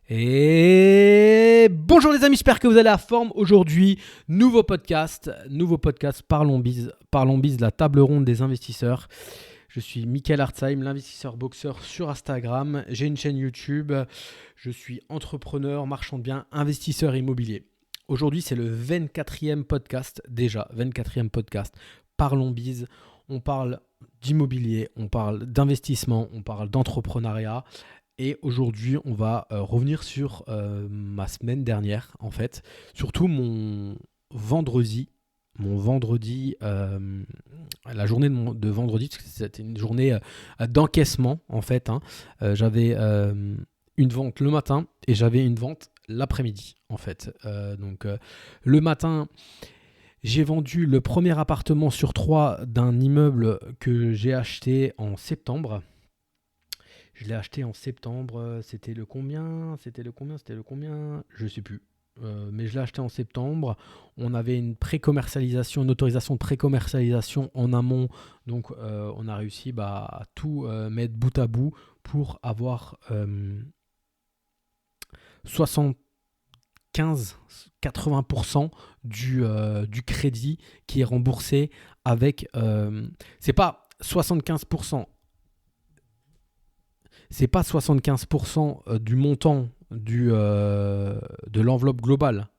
Et bonjour les amis, j'espère que vous allez à forme. Aujourd'hui, nouveau podcast, Parlons Biz, la table ronde des investisseurs. Je suis Mickaël Hartzheim, l'investisseur boxeur sur Instagram. J'ai une chaîne YouTube, je suis entrepreneur, marchand de biens, investisseur immobilier. Aujourd'hui, c'est le 24e podcast, déjà, 24e podcast. Parlons Biz, on parle d'immobilier, on parle d'investissement, on parle d'entrepreneuriat. Et aujourd'hui, on va revenir sur ma semaine dernière, en fait. Surtout mon vendredi, la journée de vendredi, parce que c'était une journée d'encaissement, en fait. J'avais une vente le matin et j'avais une vente l'après-midi, en fait. Le matin, j'ai vendu le premier appartement sur 3 d'un immeuble que j'ai acheté en septembre. Je l'ai acheté en septembre. C'était le combien? Je ne sais plus. Mais je l'ai acheté en septembre. On avait une pré-commercialisation, une autorisation de pré-commercialisation en amont. Donc, on a réussi à tout mettre bout à bout pour avoir 75-80% du crédit qui est remboursé avec... c'est pas 75%. C'est pas 75% du montant de l'enveloppe globale.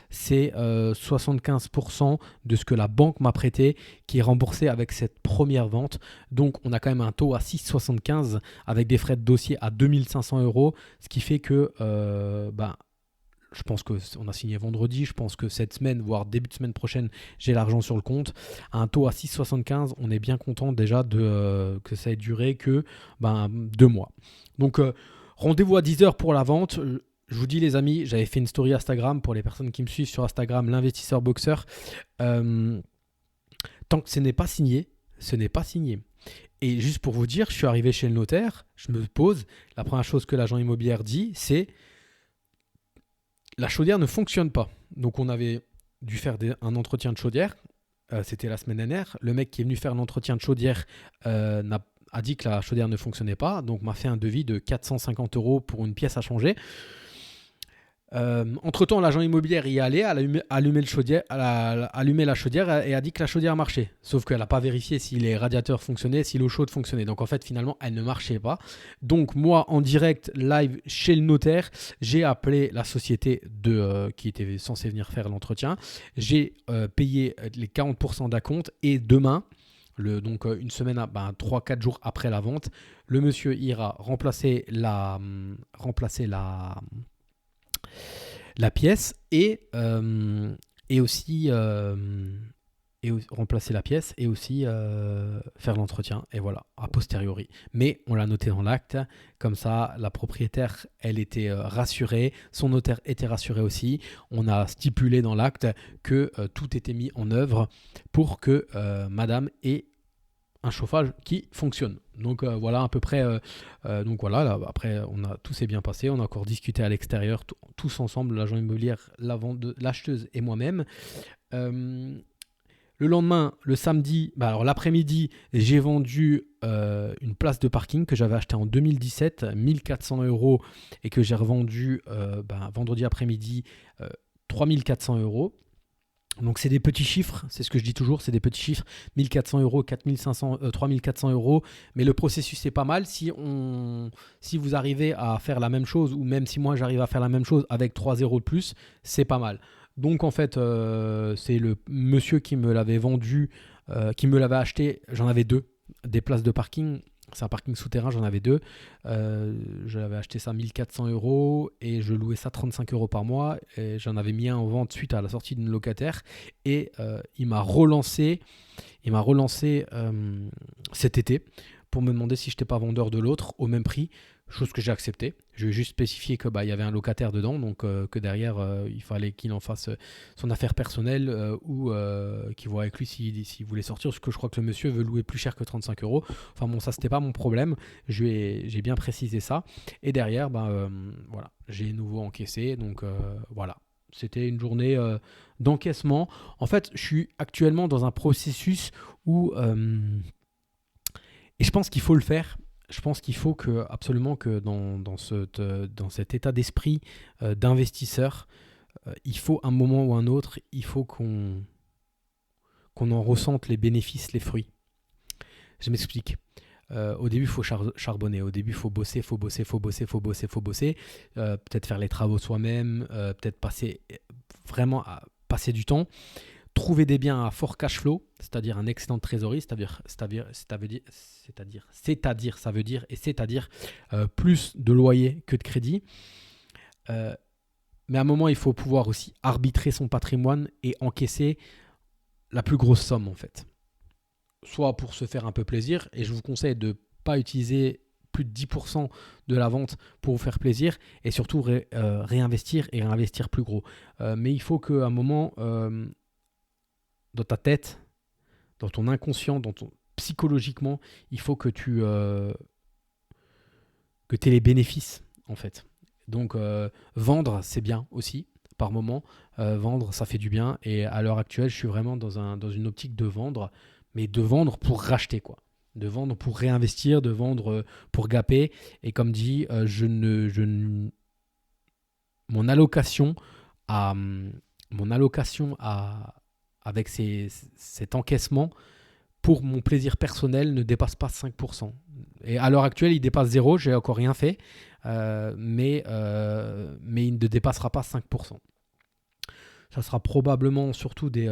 C'est 75% de ce que la banque m'a prêté qui est remboursé avec cette première vente. Donc, on a quand même un taux à 6,75 avec des frais de dossier à 2500 €. Ce qui fait que je pense qu'on a signé vendredi. Je pense que cette semaine, voire début de semaine prochaine, j'ai l'argent sur le compte. À un taux à 6,75, on est bien content déjà que ça ait duré que 2 mois. Donc, rendez-vous à 10h pour la vente. Je vous dis les amis, j'avais fait une story Instagram pour les personnes qui me suivent sur Instagram, l'investisseur boxeur. Tant que ce n'est pas signé, ce n'est pas signé. Et juste pour vous dire, je suis arrivé chez le notaire, je me pose. La première chose que l'agent immobilier dit, c'est la chaudière ne fonctionne pas. Donc, on avait dû faire un entretien de chaudière. C'était la semaine dernière. Le mec qui est venu faire l'entretien de chaudière a dit que la chaudière ne fonctionnait pas. Donc, m'a fait un devis de 450 € pour une pièce à changer. Entre-temps, l'agent immobilier y est allé, allumé la chaudière et a dit que la chaudière marchait. Sauf qu'elle n'a pas vérifié si les radiateurs fonctionnaient, si l'eau chaude fonctionnait. Donc en fait, finalement, elle ne marchait pas. Donc moi, en direct, live chez le notaire, j'ai appelé la société qui était censée venir faire l'entretien. J'ai payé les 40% d'acompte et demain, donc une semaine, 3-4 jours après la vente, le monsieur ira remplacer la pièce et aussi remplacer la pièce et aussi faire l'entretien et voilà, a posteriori. Mais on l'a noté dans l'acte, comme ça la propriétaire elle était rassurée, son notaire était rassuré aussi. On a stipulé dans l'acte que tout était mis en œuvre pour que madame ait un chauffage qui fonctionne. Donc voilà à peu près. Donc voilà, là, après tout s'est bien passé. On a encore discuté à l'extérieur, tous ensemble, l'agent immobilier, l'acheteuse et moi-même. Le lendemain, le samedi, alors l'après-midi, j'ai vendu une place de parking que j'avais achetée en 2017, 1400 € et que j'ai revendu vendredi après-midi 3400 €. Donc c'est des petits chiffres, c'est ce que je dis toujours, c'est des petits chiffres, 1400 €, 4500, 3400 €, mais le processus est pas mal. Si vous arrivez à faire la même chose, ou même si moi j'arrive à faire la même chose avec 3 € de plus, c'est pas mal. Donc en fait, c'est le monsieur qui me l'avait vendu, qui me l'avait acheté, j'en avais 2, des places de parking. C'est un parking souterrain, j'en avais 2. J'avais acheté ça 1400 € et je louais ça 35 € par mois. Et j'en avais mis un en vente suite à la sortie d'une locataire. Et il m'a relancé cet été pour me demander si je n'étais pas vendeur de l'autre au même prix. Chose que j'ai acceptée. Je lui ai juste spécifié que y avait un locataire dedans, donc que derrière il fallait qu'il en fasse son affaire personnelle ou qu'il voit avec lui s'il voulait sortir, parce que je crois que le monsieur veut louer plus cher que 35 €. Enfin bon, ça c'était pas mon problème. J'ai bien précisé ça. Et derrière, voilà, j'ai nouveau encaissé. Donc voilà, c'était une journée d'encaissement. En fait, je suis actuellement dans un processus où et je pense qu'il faut le faire. je pense qu'il faut absolument que dans cet état d'esprit d'investisseur, il faut un moment ou un autre, il faut qu'on en ressente les bénéfices, les fruits. Je m'explique. Au début, il faut charbonner. Au début, il faut bosser, faut bosser, faut bosser, faut bosser, faut bosser. Peut-être faire les travaux soi-même, peut-être passer du temps. Trouver des biens à fort cash flow, c'est-à-dire un excédent de trésorerie, c'est-à-dire plus de loyer que de crédit. Mais à un moment, il faut pouvoir aussi arbitrer son patrimoine et encaisser la plus grosse somme en fait. Soit pour se faire un peu plaisir, et je vous conseille de ne pas utiliser plus de 10% de la vente pour vous faire plaisir, et surtout réinvestir et réinvestir plus gros. Mais il faut qu'à un moment, dans ta tête, dans ton inconscient, psychologiquement, il faut que tu aies les bénéfices en fait. Donc vendre, c'est bien aussi par moment. Vendre, ça fait du bien, et à l'heure actuelle, je suis vraiment dans une optique de vendre, mais de vendre pour racheter, quoi. De vendre pour réinvestir, de vendre pour gaper. Et comme dit, mon allocation avec cet encaissement pour mon plaisir personnel ne dépasse pas 5%. Et à l'heure actuelle, il dépasse 0, j'ai encore rien fait, mais il ne dépassera pas 5%. Ça sera probablement surtout des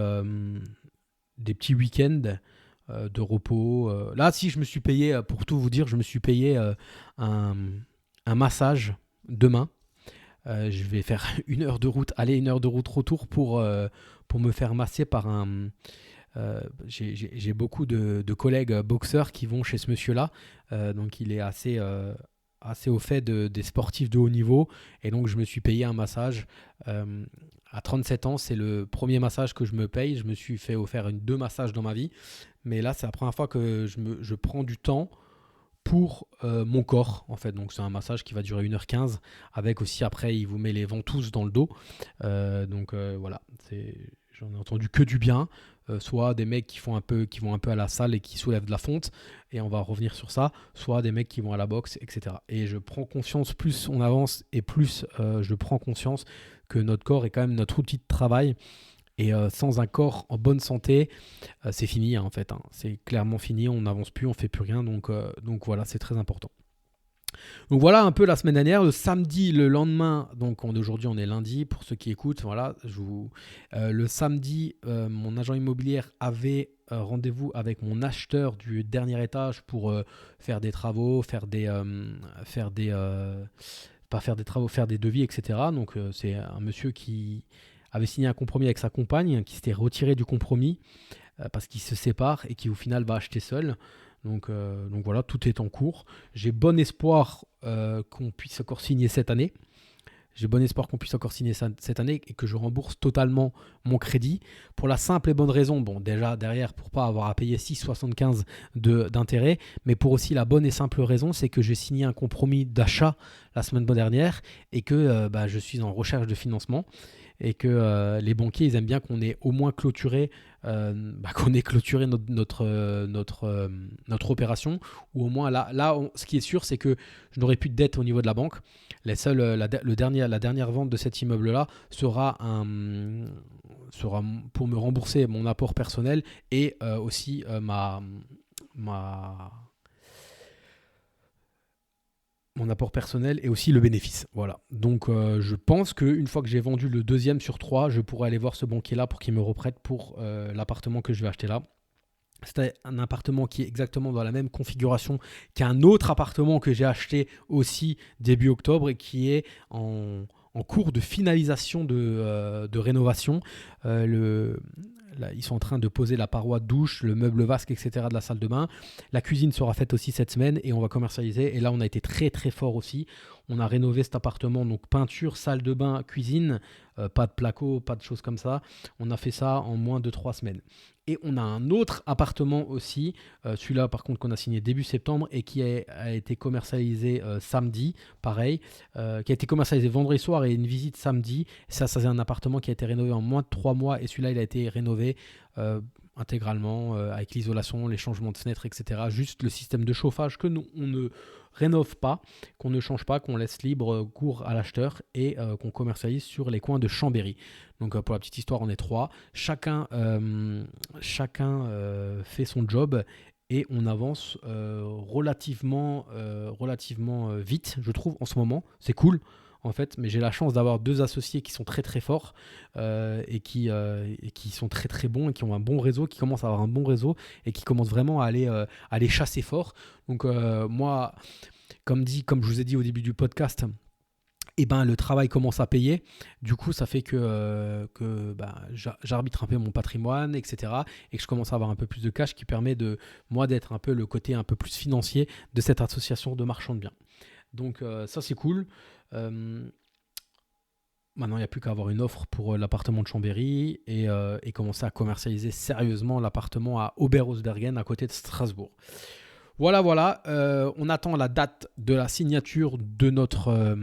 petits week-ends de repos. Là, si je me suis payé, pour tout vous dire, je me suis payé un massage demain. Je vais faire 1 heure de route aller, 1 heure de route retour pour me faire masser par un... j'ai beaucoup de collègues boxeurs qui vont chez ce monsieur-là. Donc il est assez au fait des sportifs de haut niveau. Et donc je me suis payé un massage. À 37 ans, c'est le premier massage que je me paye. Je me suis fait offrir 2 massages dans ma vie. Mais là, c'est la première fois que je prends du temps pour mon corps, en fait. Donc c'est un massage qui va durer 1h15, avec aussi après il vous met les ventouses dans le dos. Voilà, j'en ai entendu que du bien. Soit des mecs qui vont un peu à la salle et qui soulèvent de la fonte, et on va revenir sur ça, soit des mecs qui vont à la boxe, etc. Et je prends conscience, plus on avance et plus je prends conscience que notre corps est quand même notre outil de travail. Et sans un corps en bonne santé, c'est fini, hein, en fait. Hein. C'est clairement fini, on n'avance plus, on ne fait plus rien. Donc voilà, c'est très important. Donc voilà un peu la semaine dernière. Le samedi, le lendemain, donc aujourd'hui on est lundi, pour ceux qui écoutent, voilà, le samedi, mon agent immobilier avait rendez-vous avec mon acheteur du dernier étage pour faire des travaux, faire des devis, etc. Donc c'est un monsieur qui avait signé un compromis avec sa compagne, qui s'était retiré du compromis parce qu'il se sépare et qui au final va acheter seul. Donc voilà, tout est en cours. J'ai bon espoir qu'on puisse encore signer cette année. J'ai bon espoir qu'on puisse encore signer cette année et que je rembourse totalement mon crédit. Pour la simple et bonne raison, bon déjà derrière, pour pas avoir à payer 6,75 d'intérêt, mais pour aussi la bonne et simple raison, c'est que j'ai signé un compromis d'achat la semaine dernière et que je suis en recherche de financement. Et que les banquiers, ils aiment bien qu'on ait au moins clôturé, notre opération, ou au moins ce qui est sûr, c'est que je n'aurai plus de dette au niveau de la banque. La dernière vente de cet immeuble-là sera pour me rembourser mon apport personnel et aussi mon apport personnel et aussi le bénéfice. Voilà. Donc je pense qu'une fois que j'ai vendu le 2e sur 3, je pourrai aller voir ce banquier-là pour qu'il me reprête pour l'appartement que je vais acheter là. C'est un appartement qui est exactement dans la même configuration qu'un autre appartement que j'ai acheté aussi début octobre et qui est en cours de finalisation de rénovation. Là, ils sont en train de poser la paroi de douche, le meuble vasque, etc. de la salle de bain. La cuisine sera faite aussi cette semaine et on va commercialiser. Et là, on a été très très fort aussi. On a rénové cet appartement, donc peinture, salle de bain, cuisine, pas de placo, pas de choses comme ça. On a fait ça en moins de 3 semaines. Et on a un autre appartement aussi, celui-là par contre qu'on a signé début septembre et qui a été commercialisé samedi, pareil, qui a été commercialisé vendredi soir et une visite samedi. Ça c'est un appartement qui a été rénové en moins de 3 mois et celui-là il a été rénové intégralement, avec l'isolation, les changements de fenêtres, etc. Juste le système de chauffage que nous, on ne rénove pas, qu'on ne change pas, qu'on laisse libre cours à l'acheteur et qu'on commercialise sur les coins de Chambéry. Donc pour la petite histoire, on est 3. Chacun fait son job et on avance relativement vite, je trouve, en ce moment. C'est cool, en fait, mais j'ai la chance d'avoir 2 associés qui sont très très forts et qui sont très très bons et qui ont un bon réseau, qui commencent à avoir un bon réseau et qui commencent vraiment à aller chasser fort. Donc moi, comme je vous ai dit au début du podcast, le travail commence à payer. Du coup, ça fait que j'arbitre un peu mon patrimoine, etc. Et que je commence à avoir un peu plus de cash qui permet moi d'être un peu le côté un peu plus financier de cette association de marchands de biens. Donc ça, c'est cool. Maintenant, il n'y a plus qu'à avoir une offre pour l'appartement de Chambéry et commencer à commercialiser sérieusement l'appartement à Ober-Hausbergen à côté de Strasbourg. Voilà. On attend la date de la signature de notre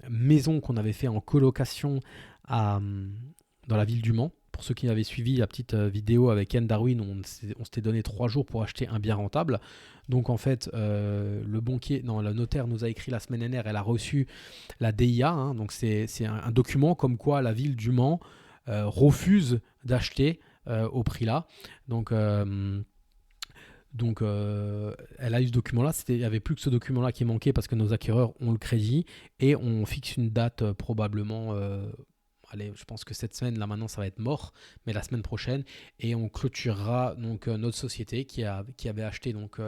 maison qu'on avait fait en colocation dans la ville du Mans. Pour ceux qui avaient suivi la petite vidéo avec Yann Darwin, on s'était donné 3 jours pour acheter un bien rentable. Donc en fait, le notaire nous a écrit la semaine dernière, elle a reçu la DIA. Donc c'est un document comme quoi la ville du Mans refuse d'acheter au prix là. Donc elle a eu ce document-là. Il n'y avait plus que ce document-là qui manquait parce que nos acquéreurs ont le crédit et on fixe une date probablement. Je pense que cette semaine, là maintenant, ça va être mort, mais la semaine prochaine, et on clôturera donc notre société qui avait acheté donc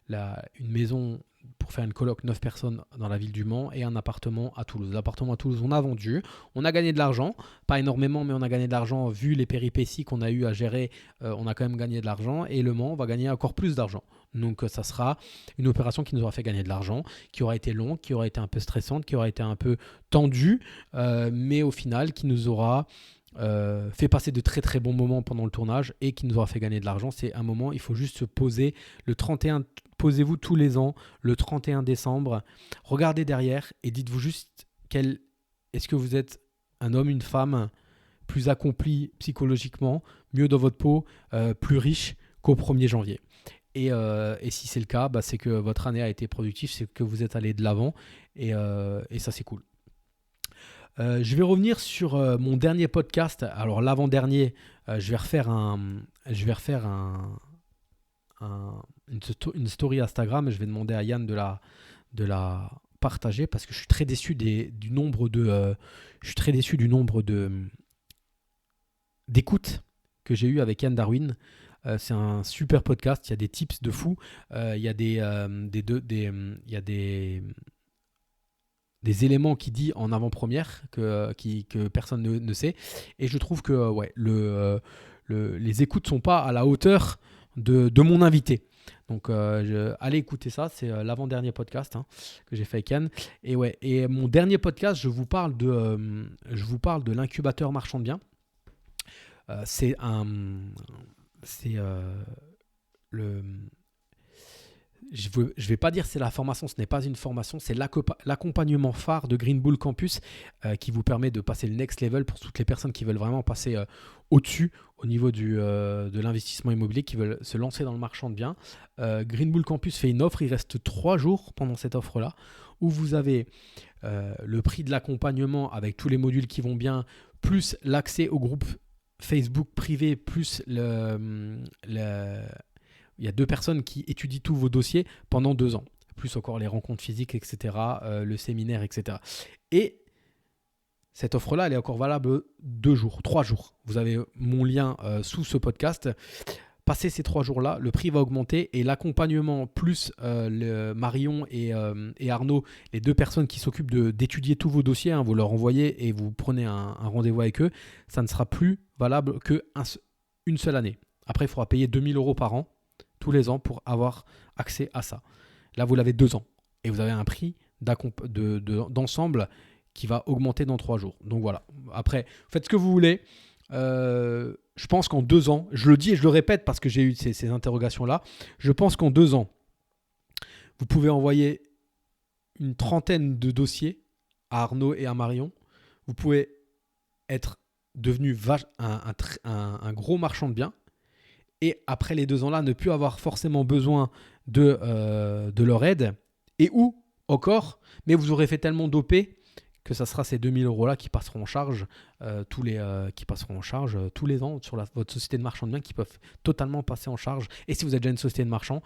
une maison pour faire une coloc 9 personnes dans la ville du Mans et un appartement à Toulouse. L'appartement à Toulouse, on a vendu, on a gagné de l'argent, pas énormément, mais on a gagné de l'argent vu les péripéties qu'on a eu à gérer. On a quand même gagné de l'argent et le Mans va gagner encore plus d'argent. Donc ça sera une opération qui nous aura fait gagner de l'argent, qui aura été longue, qui aura été un peu stressante, qui aura été un peu tendue, mais au final qui nous aura fait passer de très très bons moments pendant le tournage et qui nous aura fait gagner de l'argent. C'est un moment, il faut juste se poser le 31. Posez-vous tous les ans le 31 décembre, regardez derrière et dites-vous juste est-ce que vous êtes un homme, une femme plus accompli psychologiquement, mieux dans votre peau, plus riche qu'au 1er janvier. Et si c'est le cas, c'est que votre année a été productive, c'est que vous êtes allé de l'avant et ça c'est cool. Je vais revenir sur mon dernier podcast. Alors l'avant-dernier, je vais refaire une story Instagram et je vais demander à Yann de la partager parce que je suis très déçu du nombre d'écoutes que j'ai eu avec Yann Darwin. C'est un super podcast, il y a des tips de fou, il y a des éléments qu'il dit en avant-première que personne ne sait, et je trouve que les écoutes sont pas à la hauteur de mon invité. Donc allez écouter ça, c'est l'avant-dernier podcast que j'ai fait avec Yann. Et mon dernier podcast, je vous parle de l'incubateur marchand de biens. Je vais pas dire c'est la formation, ce n'est pas une formation, c'est l'accompagnement phare de Green Bull Campus qui vous permet de passer le next level pour toutes les personnes qui veulent vraiment passer au-dessus au niveau de l'investissement immobilier, qui veulent se lancer dans le marchand de biens. Green Bull Campus fait une offre, il reste 3 jours pendant cette offre-là, où vous avez le prix de l'accompagnement avec tous les modules qui vont bien, plus l'accès au groupe Facebook privé, plus il y a 2 personnes qui étudient tous vos dossiers pendant 2 ans, plus encore les rencontres physiques, etc., le séminaire, etc. Et cette offre-là, elle est encore valable 3 jours. Vous avez mon lien sous ce podcast. Passé ces 3 jours-là, le prix va augmenter et l'accompagnement plus Marion et Arnaud, les 2 personnes qui s'occupent d'étudier tous vos dossiers, vous leur envoyez et vous prenez un rendez-vous avec eux, ça ne sera plus valable qu'une seule année. Après, il faudra payer 2 000 € par an, tous les ans, pour avoir accès à ça. Là, vous l'avez 2 ans et vous avez un prix d'ensemble qui va augmenter dans 3 jours. Donc voilà, après, faites ce que vous voulez. Je pense qu'en 2 ans, je le dis et je le répète parce que j'ai eu ces interrogations-là, je pense qu'en 2 ans, vous pouvez envoyer une trentaine de dossiers à Arnaud et à Marion. Vous pouvez être devenu un gros marchand de biens et après les 2 ans-là, ne plus avoir forcément besoin de leur aide, et ou encore, mais vous aurez fait tellement d'OP que ça sera ces 2000 euros-là qui passeront en charge tous les tous les ans sur votre société de marchand de biens, qui peuvent totalement passer en charge. Et si vous êtes déjà une société de marchand,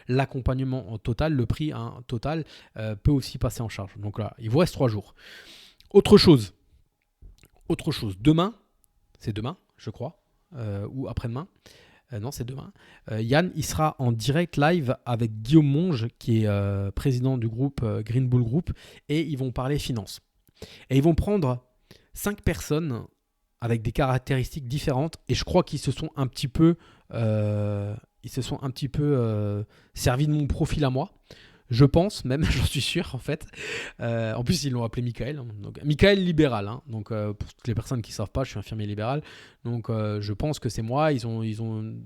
l'accompagnement en total, le prix total peut aussi passer en charge. Donc là, il vous reste 3 jours. Autre chose, demain, c'est demain, je crois, ou après-demain. Non, c'est demain. Yann, il sera en direct live avec Guillaume Monge, qui est président du groupe Green Bull Group, et ils vont parler finance. Et ils vont prendre 5 personnes avec des caractéristiques différentes, et je crois qu'ils se sont un petit peu, servis de mon profil à moi. Je pense même, j'en suis sûr en fait. En plus, ils l'ont appelé Michael. Donc, Michael libéral. Donc, pour toutes les personnes qui ne savent pas, je suis infirmier libéral. Donc, je pense que c'est moi. Ils ont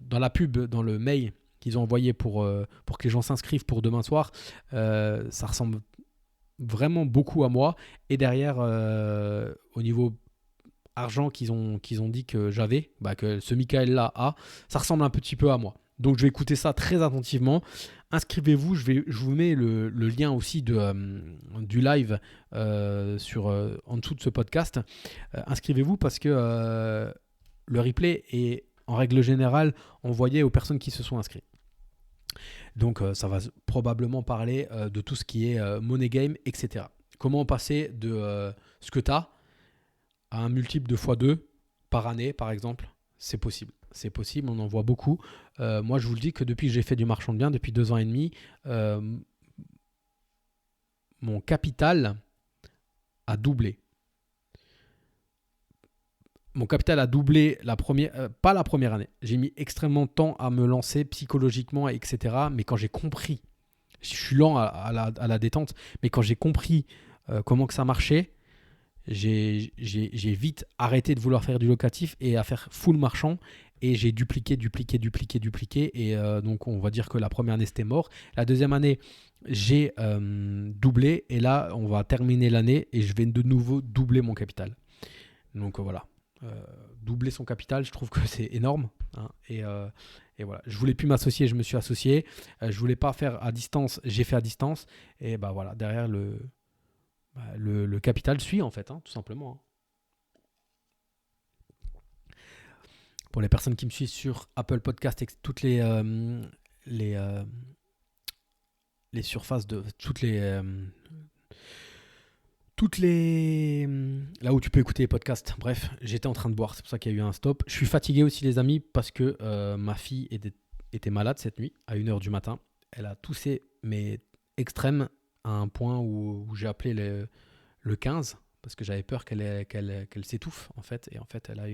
dans la pub, dans le mail qu'ils ont envoyé pour que les gens s'inscrivent pour demain soir, ça ressemble vraiment beaucoup à moi. Et derrière, au niveau argent qu'ils ont dit que j'avais, que ce Michael-là a, ça ressemble un petit peu à moi. Donc, je vais écouter ça très attentivement. Inscrivez-vous, je vous mets le lien aussi du live en dessous de ce podcast. Inscrivez-vous parce que le replay est en règle générale envoyé aux personnes qui se sont inscrites. Donc ça va probablement parler de tout ce qui est money game, etc. Comment passer de ce que tu as à un multiple de x2 par année, par exemple. C'est possible. C'est possible, on en voit beaucoup. Moi, je vous le dis que depuis que j'ai fait du marchand de biens, depuis 2 ans et demi, mon capital a doublé. Mon capital a doublé pas la première année. J'ai mis extrêmement de temps à me lancer psychologiquement, etc. Mais quand j'ai compris, je suis lent à la détente, mais quand j'ai compris comment que ça marchait, j'ai vite arrêté de vouloir faire du locatif et à faire full marchand. Et j'ai dupliqué. Et donc, on va dire que la première année, c'était mort. La deuxième année, j'ai doublé. Et là, on va terminer l'année et je vais de nouveau doubler mon capital. Donc, voilà. Doubler son capital, je trouve que c'est énorme. Et voilà. Je voulais plus m'associer, je me suis associé. Je voulais pas faire à distance, j'ai fait à distance. Et voilà, derrière le capital suit en fait, tout simplement. Pour les personnes qui me suivent sur Apple Podcast et toutes les surfaces de toutes les là où tu peux écouter les podcasts. Bref, j'étais en train de boire, c'est pour ça qu'il y a eu un stop. Je suis fatigué aussi les amis parce que ma fille était malade cette nuit à 1h du matin. Elle a toussé mais extrême à un point où j'ai appelé le 15 parce que j'avais peur qu'elle s'étouffe en fait. Et en fait, elle a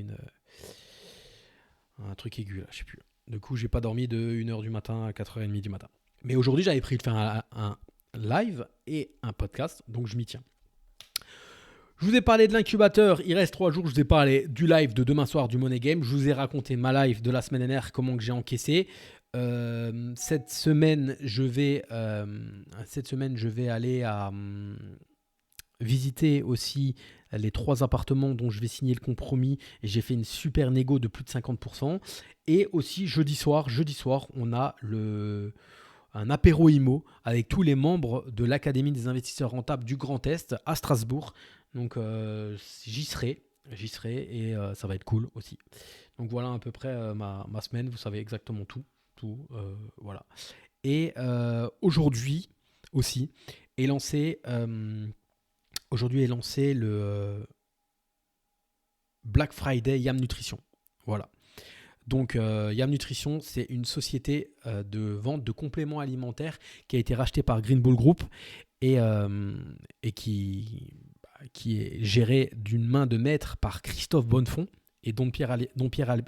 un truc aigu là, je sais plus. Du coup, j'ai pas dormi de 1h du matin à 4h30 du matin. Mais aujourd'hui, j'avais pris de faire un live et un podcast, donc je m'y tiens. Je vous ai parlé de l'incubateur, il reste 3 jours. Je vous ai parlé du live de demain soir du Money Game. Je vous ai raconté ma live de la semaine dernière, comment que j'ai encaissé. Cette semaine, je vais aller à visiter aussi les 3 appartements dont je vais signer le compromis. Et j'ai fait une super négo de plus de 50%. Et aussi, jeudi soir, on a un apéro IMO avec tous les membres de l'Académie des investisseurs rentables du Grand Est à Strasbourg. Donc j'y serai et ça va être cool aussi. Donc voilà à peu près ma semaine, vous savez exactement tout voilà. Et aujourd'hui aussi est lancé le Black Friday Yam Nutrition. Voilà. Donc Yam Nutrition, c'est une société de vente de compléments alimentaires qui a été rachetée par Green Bull Group et qui est gérée d'une main de maître par Christophe Bonnefond et Don Pierre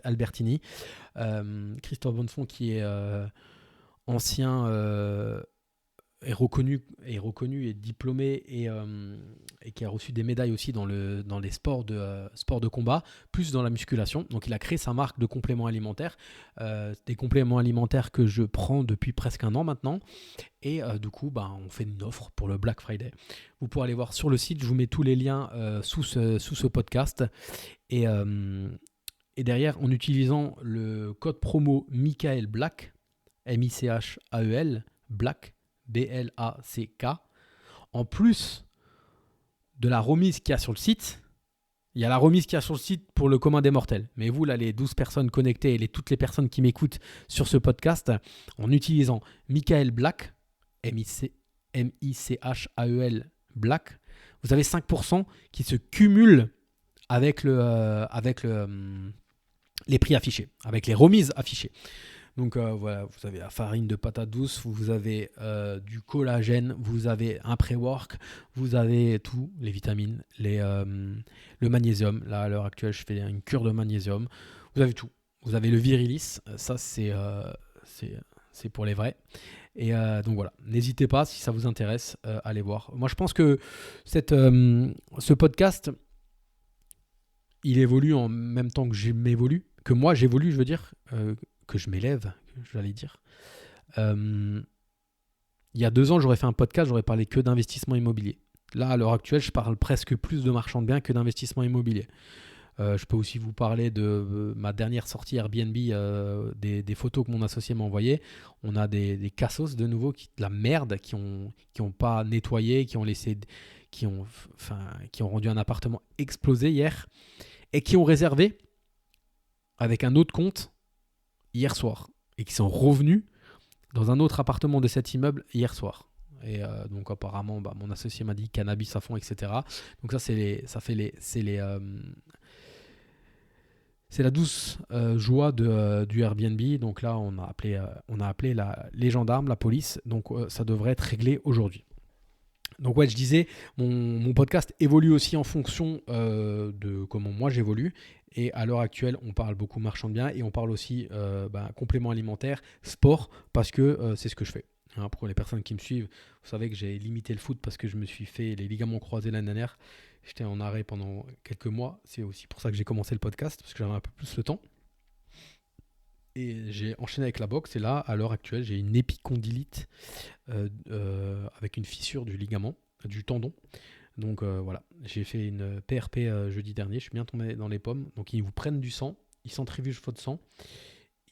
Albertini. Christophe Bonnefond qui est ancien est reconnu et diplômé et qui a reçu des médailles aussi dans les sports de combat, plus dans la musculation. Donc il a créé sa marque de compléments alimentaires, des compléments alimentaires que je prends depuis presque 1 an maintenant. Et du coup, on fait une offre pour le Black Friday. Vous pourrez aller voir sur le site, je vous mets tous les liens sous ce podcast. Et Et derrière, en utilisant le code promo Michael Black, M-I-C-H-A-E-L, Black, B-L-A-C-K, en plus de la remise qu'il y a sur le site, il y a la remise qu'il y a sur le site pour le commun des mortels. Mais vous, là, les 12 personnes connectées et toutes les personnes qui m'écoutent sur ce podcast, en utilisant Michael Black, M-I-C-H-A-E-L, Black, vous avez 5% qui se cumulent avec les prix affichés, avec les remises affichées. Donc voilà, vous avez la farine de patate douce, vous avez du collagène, vous avez un pré-work, vous avez tout, les vitamines, le magnésium. Là, à l'heure actuelle, je fais une cure de magnésium. Vous avez tout. Vous avez le Virilis, ça c'est pour les vrais. Et donc voilà, n'hésitez pas, si ça vous intéresse, allez voir. Moi, je pense que ce podcast, il évolue en même temps que moi j'évolue, je veux dire, que je m'élève, j'allais dire. Il y a 2 ans, j'aurais fait un podcast, j'aurais parlé que d'investissement immobilier. Là, à l'heure actuelle, je parle presque plus de marchand de biens que d'investissement immobilier. Je peux aussi vous parler de ma dernière sortie Airbnb, des photos que mon associé m'a envoyées. On a des cassos de nouveau, de la merde, qui ont pas nettoyé, qui ont rendu un appartement explosé hier et qui ont réservé avec un autre compte hier soir et qui sont revenus dans un autre appartement de cet immeuble hier soir. Et donc apparemment, mon associé m'a dit cannabis à fond, etc. Donc ça, c'est la douce joie du Airbnb. Donc là, on a appelé les gendarmes, la police. Donc ça devrait être réglé aujourd'hui. Donc ouais, je disais, mon podcast évolue aussi en fonction de comment moi j'évolue. Et à l'heure actuelle, on parle beaucoup marchand de biens et on parle aussi complément alimentaire, sport, parce que c'est ce que je fais. Hein, pour les personnes qui me suivent, vous savez que j'ai limité le foot parce que je me suis fait les ligaments croisés l'année dernière. J'étais en arrêt pendant quelques mois. C'est aussi pour ça que j'ai commencé le podcast, parce que j'avais un peu plus le temps. Et j'ai enchaîné avec la boxe. Et là, à l'heure actuelle, j'ai une épicondylite avec une fissure du ligament, du tendon. Donc voilà, j'ai fait une PRP jeudi dernier. Je suis bien tombé dans les pommes. Donc ils vous prennent du sang, ils centrifugent votre sang,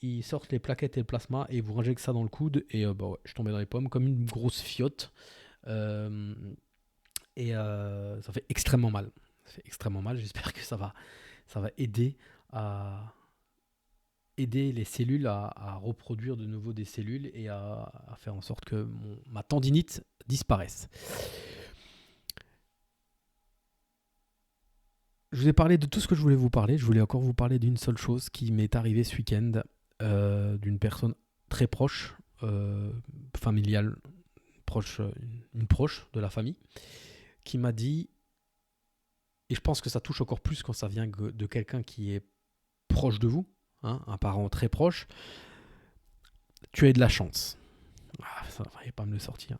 ils sortent les plaquettes et le plasma et ils vous injectent ça dans le coude. Et je suis tombé dans les pommes comme une grosse fiotte. Ça fait extrêmement mal. J'espère que ça va aider les cellules à reproduire de nouveau des cellules et à faire en sorte que ma tendinite disparaisse. Je vous ai parlé de tout ce que je voulais vous parler. Je voulais encore vous parler d'une seule chose qui m'est arrivée ce week-end, d'une personne très proche, familiale, une proche de la famille, qui m'a dit, et je pense que ça touche encore plus quand ça vient de quelqu'un qui est proche de vous, hein, un parent très proche, tu as de la chance. Ça ne fallait pas me le sortir.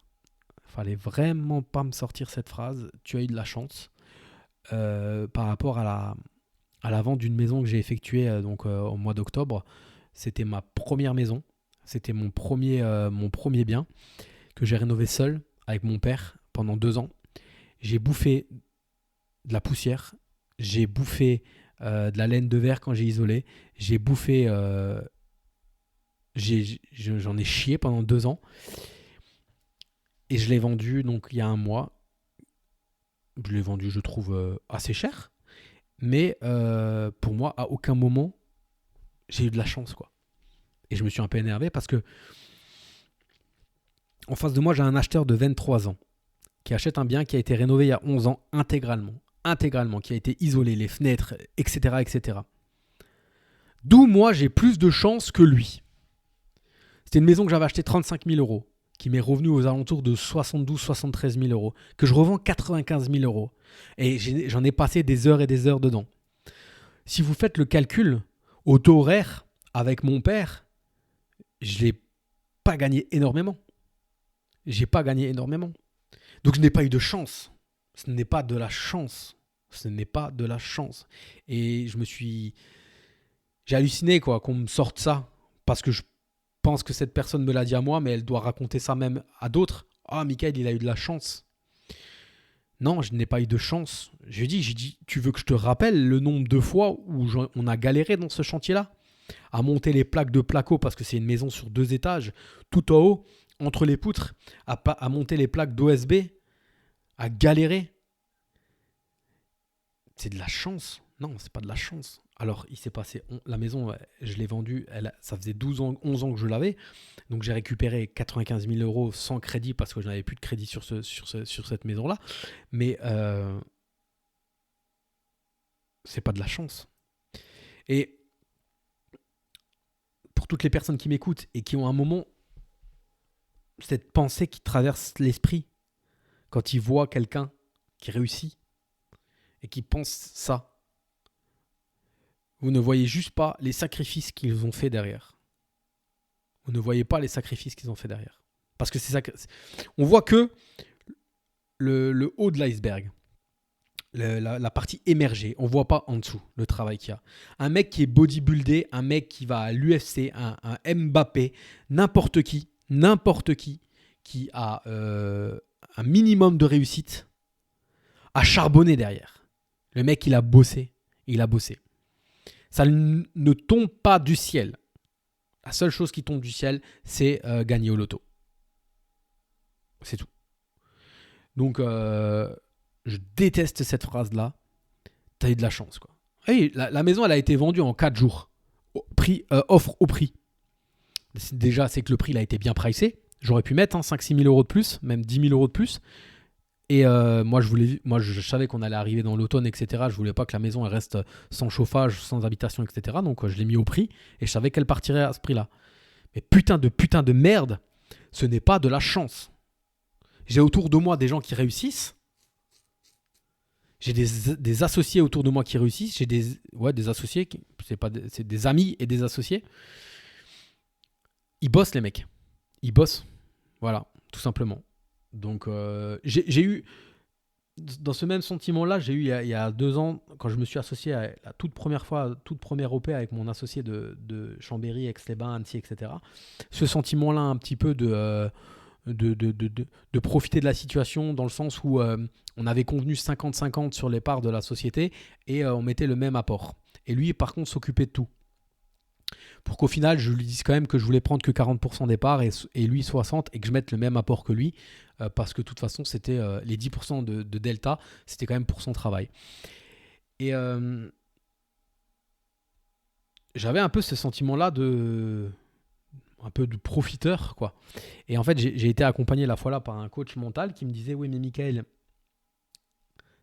Il fallait vraiment pas me sortir cette phrase. Tu as eu de la chance. Par rapport à la vente d'une maison que j'ai effectuée au mois d'octobre. C'était ma première maison. C'était mon premier bien que j'ai rénové seul avec mon père pendant 2 ans. J'ai bouffé de la poussière. J'ai bouffé de la laine de verre quand j'ai isolé. J'ai bouffé... j'en ai chié pendant 2 ans. Et je l'ai vendu donc il y a 1 mois. Je l'ai vendu, je trouve, assez cher. Mais pour moi, à aucun moment, j'ai eu de la chance, quoi. Et je me suis un peu énervé parce que en face de moi, j'ai un acheteur de 23 ans qui achète un bien qui a été rénové il y a 11 ans intégralement, qui a été isolé, les fenêtres, etc., etc. D'où moi, j'ai plus de chance que lui. C'était une maison que j'avais achetée 35 000 euros, qui m'est revenue aux alentours de 72-73 000 euros, que je revends 95 000 euros. Et j'en ai passé des heures et des heures dedans. Si vous faites le calcul, au taux horaire, avec mon père, je n'ai pas gagné énormément. Donc je n'ai pas eu de chance. Ce n'est pas de la chance. Et j'ai halluciné, quoi, qu'on me sorte ça, parce que je pense que cette personne me l'a dit à moi, mais elle doit raconter ça même à d'autres. Ah, Michael, il a eu de la chance. Non, je n'ai pas eu de chance. J'ai dit, tu veux que je te rappelle le nombre de fois où on a galéré dans ce chantier-là à monter les plaques de placo parce que c'est une maison sur 2 étages, tout en haut, entre les poutres, à monter les plaques d'OSB, à galérer. C'est de la chance. Non, c'est pas de la chance. Alors, il s'est passé. La maison, je l'ai vendue. Ça faisait 12 ans, 11 ans que je l'avais. Donc, j'ai récupéré 95 000 euros sans crédit parce que je n'avais plus de crédit sur cette maison-là. Mais c'est pas de la chance. Et pour toutes les personnes qui m'écoutent et qui ont un moment cette pensée qui traverse l'esprit quand ils voient quelqu'un qui réussit et qui pense ça, vous ne voyez juste pas les sacrifices qu'ils ont fait derrière. Vous ne voyez pas les sacrifices qu'ils ont fait derrière. Parce que on voit que le haut de l'iceberg, la partie émergée. On ne voit pas en dessous le travail qu'il y a. Un mec qui est bodybuildé, un mec qui va à l'UFC, un Mbappé, n'importe qui a un minimum de réussite, a charbonné derrière. Le mec, il a bossé. Ça ne tombe pas du ciel. La seule chose qui tombe du ciel, c'est gagner au loto. C'est tout. Donc, je déteste cette phrase-là. T'as eu de la chance, quoi. Et la maison, elle a été vendue en 4 jours. Offre au prix. Déjà, c'est que le prix il a été bien pricé. J'aurais pu mettre 5-6 000 euros de plus, même 10 000 euros de plus. Et moi, je savais qu'on allait arriver dans l'automne, etc. Je voulais pas que la maison elle reste sans chauffage, sans habitation, etc. Donc, je l'ai mis au prix et je savais qu'elle partirait à ce prix-là. Mais putain de merde, ce n'est pas de la chance. J'ai autour de moi des gens qui réussissent. J'ai des associés autour de moi qui réussissent. J'ai des associés, c'est des amis et des associés. Ils bossent, les mecs. Ils bossent. Voilà, tout simplement. Donc, j'ai eu, dans ce même sentiment-là, j'ai eu il y a 2 ans, quand je me suis associé à la toute première OP avec mon associé de Chambéry, Aix-les-Bains, Annecy, etc. Ce sentiment-là, un petit peu de profiter de la situation, dans le sens où on avait convenu 50-50 sur les parts de la société et on mettait le même apport. Et lui, par contre, s'occupait de tout. Pour qu'au final, je lui dise quand même que je voulais prendre que 40% des parts et lui 60% et que je mette le même apport que lui, parce que de toute façon, c'était les 10% de delta, c'était quand même pour son travail. Et j'avais un peu ce sentiment-là un peu de profiteur, quoi. Et en fait, j'ai été accompagné la fois là par un coach mental qui me disait: oui, mais Michael,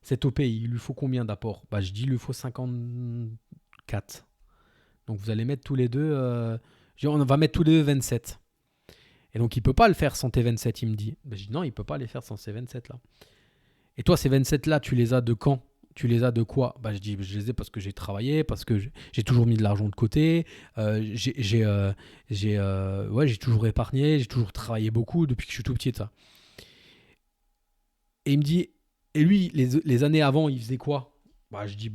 cet OP, il lui faut combien d'apports? Je dis: il lui faut 54. Donc vous allez mettre tous les deux, on va mettre tous les deux 27. Et donc il peut pas le faire sans tes 27, il me dit. Je dis: non, il peut pas les faire sans ces 27 là. Et toi, ces 27 là, tu les as de quand? Tu les as de quoi? Je dis: je les ai parce que j'ai travaillé, parce que j'ai toujours mis de l'argent de côté, j'ai toujours épargné, j'ai toujours travaillé beaucoup depuis que je suis tout petit de ça. Et il me dit: et lui, les années avant, il faisait quoi? Je dis: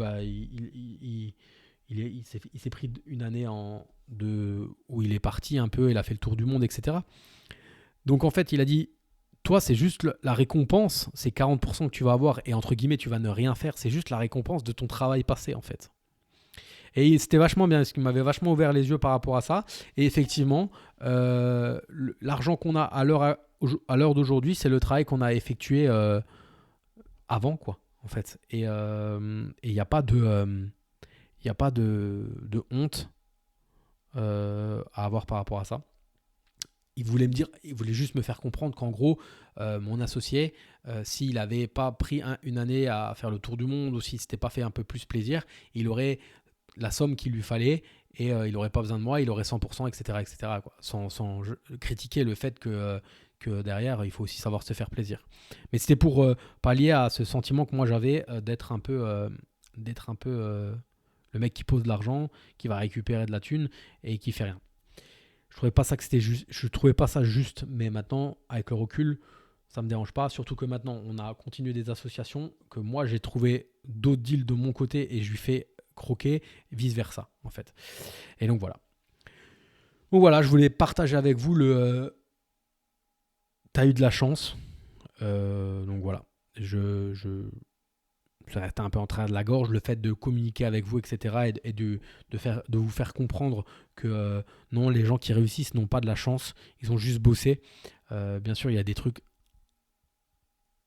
il s'est pris une année où il est parti un peu, il a fait le tour du monde, etc. Donc en fait, il a dit: toi, c'est juste la récompense, c'est 40% que tu vas avoir, et entre guillemets, tu vas ne rien faire, c'est juste la récompense de ton travail passé, en fait. Et c'était vachement bien, parce qu'il m'avait vachement ouvert les yeux par rapport à ça. Et effectivement, l'argent qu'on a à l'heure d'aujourd'hui, c'est le travail qu'on a effectué avant, quoi, en fait. Et il n'y a pas de honte à avoir par rapport à ça. Il voulait juste me faire comprendre qu'en gros, mon associé, s'il n'avait pas pris une année à faire le tour du monde, ou s'il ne s'était pas fait un peu plus plaisir, il aurait la somme qu'il lui fallait et il n'aurait pas besoin de moi, il aurait 100%, etc. quoi. Sans critiquer le fait que derrière, il faut aussi savoir se faire plaisir. Mais c'était pour pallier à ce sentiment que moi j'avais d'être un peu le mec qui pose de l'argent, qui va récupérer de la thune et qui fait rien. Je trouvais pas ça juste, mais maintenant, avec le recul, ça me dérange pas. Surtout que maintenant, on a continué des associations, que moi j'ai trouvé d'autres deals de mon côté et je lui fais croquer, vice versa en fait. Et donc voilà. Je voulais partager avec vous t'as eu de la chance. Donc voilà. Ça reste un peu en travers de la gorge, le fait de communiquer avec vous, etc. et de vous faire comprendre que non, les gens qui réussissent n'ont pas de la chance, ils ont juste bossé. Bien sûr, il y a des trucs.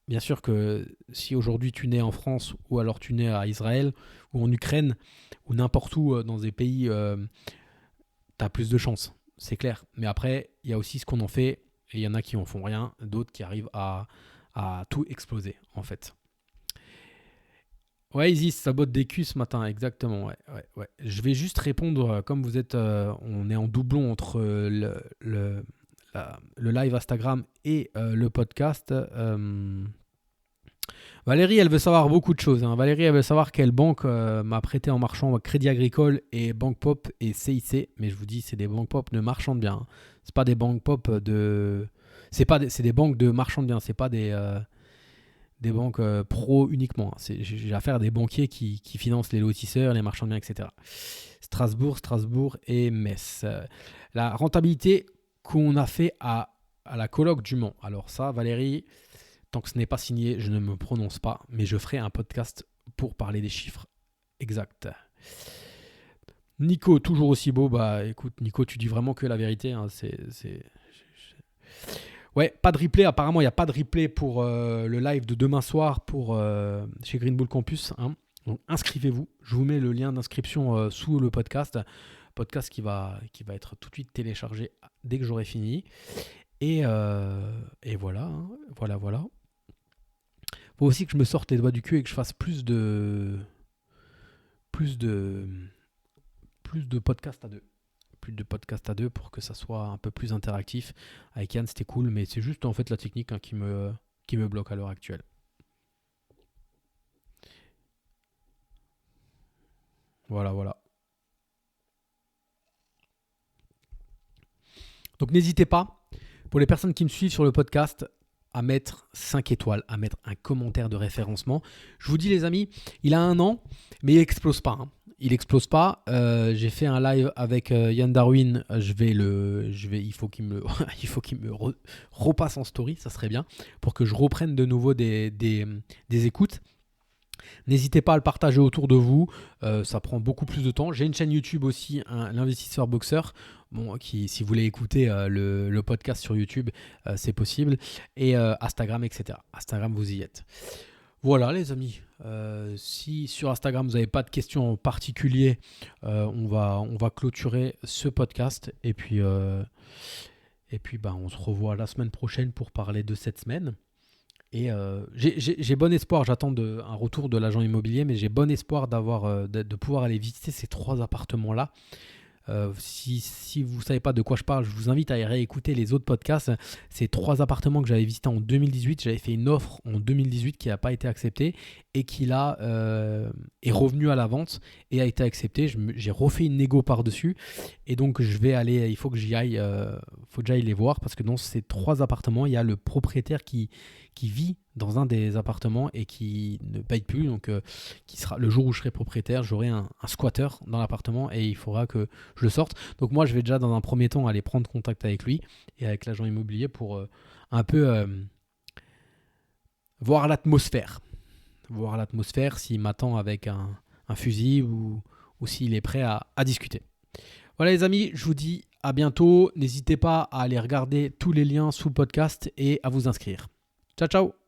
Bien sûr que si aujourd'hui tu nais en France ou alors tu nais à Israël ou en Ukraine ou n'importe où dans des pays, tu as plus de chance, c'est clair. Mais après, il y a aussi ce qu'on en fait et il y en a qui en font rien, d'autres qui arrivent à tout exploser en fait. Ouais, Isis, ça botte des culs ce matin, exactement. Ouais. Je vais juste répondre, comme vous êtes, on est en doublon entre le live Instagram et le podcast. Valérie, elle veut savoir beaucoup de choses, hein. Valérie, elle veut savoir quelle banque m'a prêté en marchand Crédit Agricole et Banque Pop et CIC. Mais je vous dis, c'est des banques Pop de marchands de biens, hein. C'est pas des banques Pop de... C'est des banques de marchands de biens, c'est pas des banques pro uniquement. J'ai affaire à des banquiers qui financent les lotisseurs, les marchands de biens, etc. Strasbourg et Metz. La rentabilité qu'on a fait à la colloque du Mans. Alors ça, Valérie, tant que ce n'est pas signé, je ne me prononce pas, mais je ferai un podcast pour parler des chiffres exacts. Nico, toujours aussi beau. Bah écoute, Nico, tu dis vraiment que la vérité, hein. Ouais, pas de replay. Apparemment, il n'y a pas de replay pour le live de demain soir chez Green Bull Campus, hein. Donc, inscrivez-vous. Je vous mets le lien d'inscription sous le podcast. Podcast qui va être tout de suite téléchargé dès que j'aurai fini. Et voilà, hein. Voilà. Faut aussi que je me sorte les doigts du cul et que je fasse plus de podcasts à deux. Plus de podcasts à deux pour que ça soit un peu plus interactif. Avec Yann, c'était cool, mais c'est juste en fait la technique, hein, qui me bloque à l'heure actuelle. Voilà. Donc n'hésitez pas, pour les personnes qui me suivent sur le podcast, à mettre 5 étoiles, à mettre un commentaire de référencement. Je vous dis les amis, il a 1 an, mais il n'explose pas, hein. Il n'explose pas. J'ai fait un live avec Yann Darwin. Il faut qu'il me repasse en story, ça serait bien, pour que je reprenne de nouveau des écoutes. N'hésitez pas à le partager autour de vous, ça prend beaucoup plus de temps. J'ai une chaîne YouTube aussi, l'investisseur boxeur. Bon, si vous voulez écouter le podcast sur YouTube, c'est possible. Et Instagram, etc. Instagram, vous y êtes. Voilà les amis, si sur Instagram vous n'avez pas de questions en particulier, on va clôturer ce podcast. Et puis on se revoit la semaine prochaine pour parler de cette semaine. Et j'ai bon espoir, j'attends un retour de l'agent immobilier, mais j'ai bon espoir de pouvoir aller visiter ces 3 appartements-là. Si vous ne savez pas de quoi je parle, je vous invite à y réécouter les autres podcasts. Ces 3 appartements que j'avais visités en 2018, j'avais fait une offre en 2018 qui n'a pas été acceptée et qui là est revenue à la vente et a été acceptée. J'ai refait une négo par-dessus et donc il faut que j'y aille, faut que j'aille les voir parce que dans ces 3 appartements, il y a le propriétaire qui vit dans un des appartements et qui ne paye plus. Donc, qui sera, le jour où je serai propriétaire, j'aurai un squatter dans l'appartement et il faudra que je le sorte. Donc, moi, je vais déjà dans un premier temps aller prendre contact avec lui et avec l'agent immobilier pour un peu voir l'atmosphère. Voir l'atmosphère, s'il m'attend avec un fusil ou s'il est prêt à discuter. Voilà les amis, je vous dis à bientôt. N'hésitez pas à aller regarder tous les liens sous le podcast et à vous inscrire. Ciao, ciao!